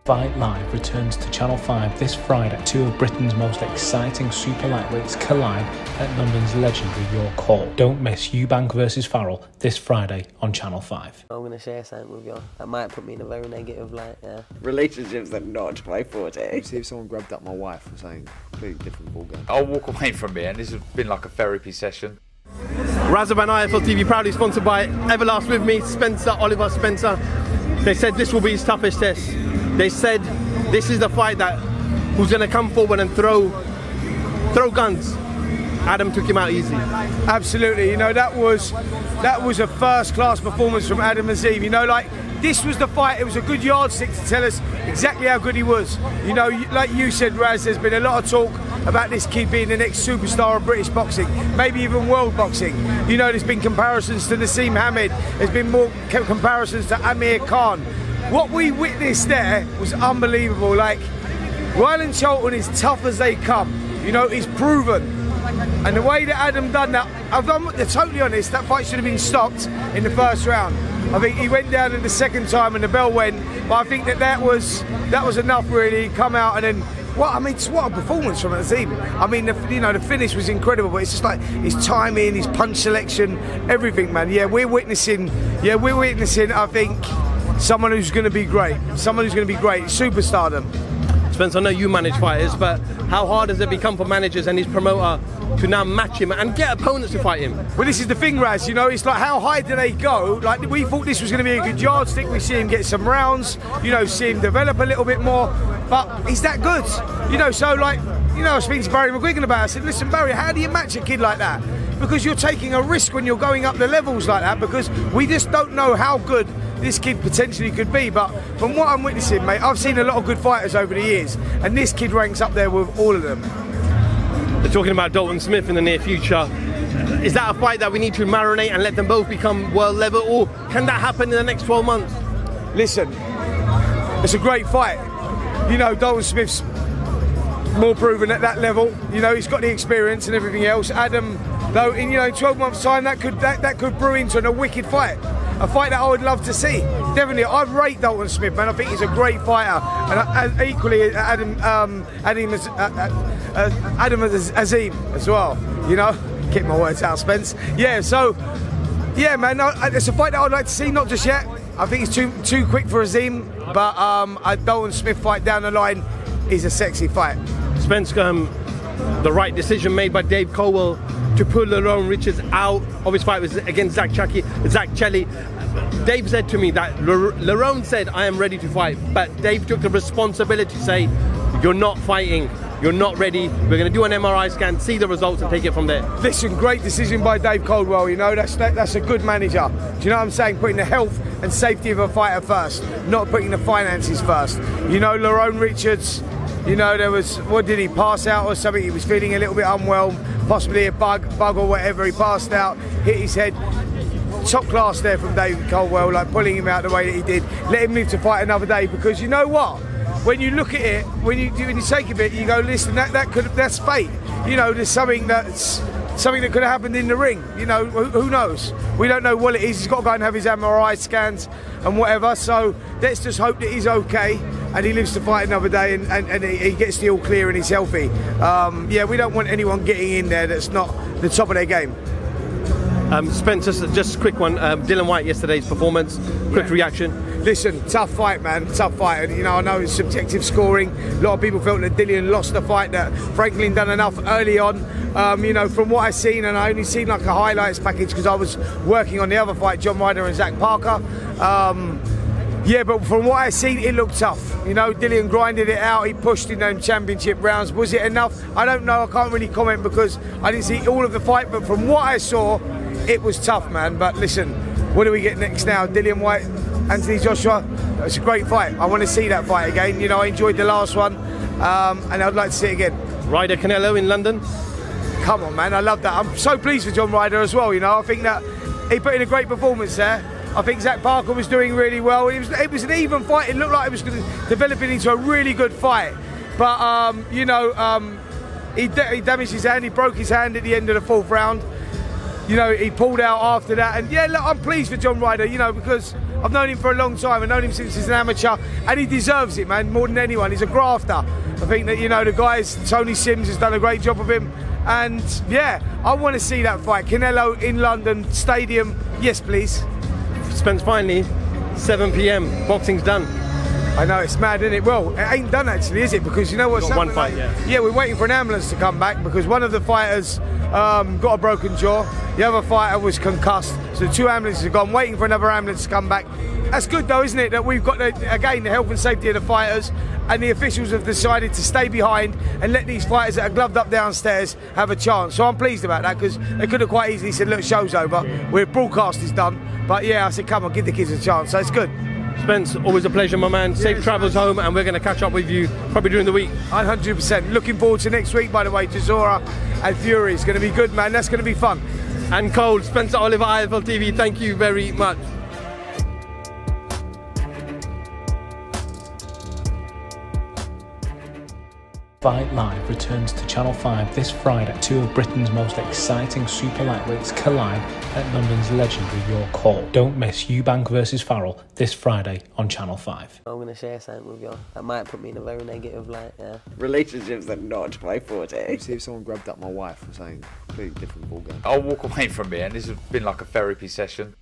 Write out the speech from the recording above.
Fight Live returns to Channel 5 this Friday. Two of Britain's most exciting super lightweights collide at London's legendary York Hall. Don't miss Eubank vs Farrell this Friday on Channel 5. I'm going to share something with you. That might put me in a very negative light, yeah. Relationships are not my forte. See if someone grabbed up my wife or something, completely different ballgame. I'll walk away from it, and this has been like a therapy session. Azim and IFL TV proudly sponsored by Everlast with me, Oliver Spencer. They said this will be his toughest test. They said this is the fight that who's going to come forward and throw guns. Adam took him out easy. Absolutely, you know, that was a first-class performance from Adam Azim. You know, like, this was the fight. It was a good yardstick to tell us exactly how good he was. You know, like you said, Raz, there's been a lot of talk about this kid being the next superstar of British boxing, maybe even world boxing. You know, there's been comparisons to Naseem Hamed. There's been more comparisons to Amir Khan. What we witnessed there was unbelievable. Like, Ryland Charlton is tough as they come. You know, he's proven. And the way that Adam done that, I'm totally honest, that fight should have been stopped in the first round. I think he went down in the second time and the bell went, but I think that was enough really. Come out and then, what a performance from Azim. I mean, the finish was incredible, but it's just like his timing, his punch selection, everything, man. Yeah, we're witnessing, I think, someone who's going to be great. Superstardom. Spence, I know you manage fighters, but how hard has it become for managers and his promoter to now match him and get opponents to fight him? Well, this is the thing, Raz, you know, it's like, how high do they go? Like, we thought this was going to be a good yardstick. We see him get some rounds, you know, see him develop a little bit more, but he's that good. You know, so like, you know, I was speaking to Barry McGuigan about it. I said, listen, Barry, how do you match a kid like that? Because you're taking a risk when you're going up the levels like that, because we just don't know how good this kid potentially could be. But from what I'm witnessing, mate, I've seen a lot of good fighters over the years, and this kid ranks up there with all of them. They're talking about Dalton Smith in the near future. Is that a fight that we need to marinate and let them both become world level, or can that happen in the next 12 months? Listen, it's a great fight. You know, Dalton Smith's more proven at that level. You know, he's got the experience and everything else. Adam, though, in 12 months' time, that could brew into a wicked fight. A fight that I would love to see. Definitely, I rate Dalton Smith, man. I think he's a great fighter, and equally Adam Azim as well. You know, keep my words out, Spence. Yeah, so yeah, man. It's a fight that I'd like to see, not just yet. I think it's too quick for Azim, but a Dalton Smith fight down the line is a sexy fight. Spence, the right decision made by Dave Colwell to pull Lerone Richards out of his fight was against Zach Chelli. Dave said to me that Lerone said, I am ready to fight, but Dave took the responsibility to say, you're not fighting, you're not ready, we're going to do an MRI scan, see the results and take it from there. Listen, great decision by Dave Caldwell, you know, that's a good manager. Do you know what I'm saying? Putting the health and safety of a fighter first, not putting the finances first. You know, Lerone Richards, you know, there was, what did he pass out or something? He was feeling a little bit unwell, possibly a bug or whatever. He passed out, hit his head. Top class there from David Caldwell, like pulling him out the way that he did. Let him live to fight another day, because you know what? When you look at it, when you take of it, you go, listen, that's fate. You know, there's something that could have happened in the ring. You know, who knows? We don't know what it is. He's got to go and have his MRI scans and whatever. So let's just hope that he's okay and he lives to fight another day and he gets the all clear and he's healthy. Yeah, we don't want anyone getting in there that's not the top of their game. Spencer, just a quick one. Dillian Whyte, yesterday's performance, quick reaction. Listen, tough fight, man, tough fight. And, you know, I know it's subjective scoring. A lot of people felt that Dillian lost the fight, that Franklin done enough early on. You know, from what I've seen, and I only seen like a highlights package because I was working on the other fight, John Ryder and Zach Parker. Yeah, but from what I've seen, it looked tough. You know, Dillian grinded it out. He pushed in them championship rounds. Was it enough? I don't know. I can't really comment because I didn't see all of the fight. But from what I saw, it was tough, man. But listen, what do we get next now? Dillian Whyte, Anthony Joshua. It's a great fight. I want to see that fight again. You know, I enjoyed the last one, and I'd like to see it again. Ryder Canelo in London. Come on, man. I love that. I'm so pleased with John Ryder as well. You know, I think that he put in a great performance there. I think Zach Parker was doing really well. It was an even fight. It looked like it was going to develop into a really good fight. But, you know, he damaged his hand. He broke his hand at the end of the fourth round. you know, he pulled out after that. And yeah, look, I'm pleased for John Ryder, you know, because I've known him for a long time. I've known him since he's an amateur, and he deserves it, man, more than anyone. He's a grafter. I think that, you know, the guys, Tony Sims has done a great job of him. And yeah, I want to see that fight. Canelo in London Stadium, yes, please. Spence, finally, 7 p.m. Boxing's done. I know, it's mad, isn't it? Well, it ain't done actually, is it? Because you know what's Got one happening? fight, yeah. Yeah, we're waiting for an ambulance to come back because one of the fighters got a broken jaw. The other fighter was concussed. So the 2 ambulances have gone, waiting for another ambulance to come back. That's good though, isn't it? That we've got, again, the health and safety of the fighters, and the officials have decided to stay behind and let these fighters that are gloved up downstairs have a chance. So I'm pleased about that, because they could have quite easily said, look, show's over, we're broadcast is done. But yeah, I said, come on, give the kids a chance. So it's good. Spence, always a pleasure, my man. Safe travels home, and we're going to catch up with you probably during the week. 100%. Looking forward to next week, by the way, to Zora and Fury. It's going to be good, man. That's going to be fun. And Cole, Spencer Oliver, IFL TV, thank you very much. Fight Live returns to Channel 5 this Friday. 2 of Britain's most exciting super lightweights collide at London's legendary York Hall. Don't miss Eubank versus Farrell this Friday on Channel 5. I'm going to share something with you. That might put me in a very negative light, yeah. Relationships are not my forte. See if someone grabbed up my wife and saying completely different ballgame. I'll walk away from it, and this has been like a therapy session.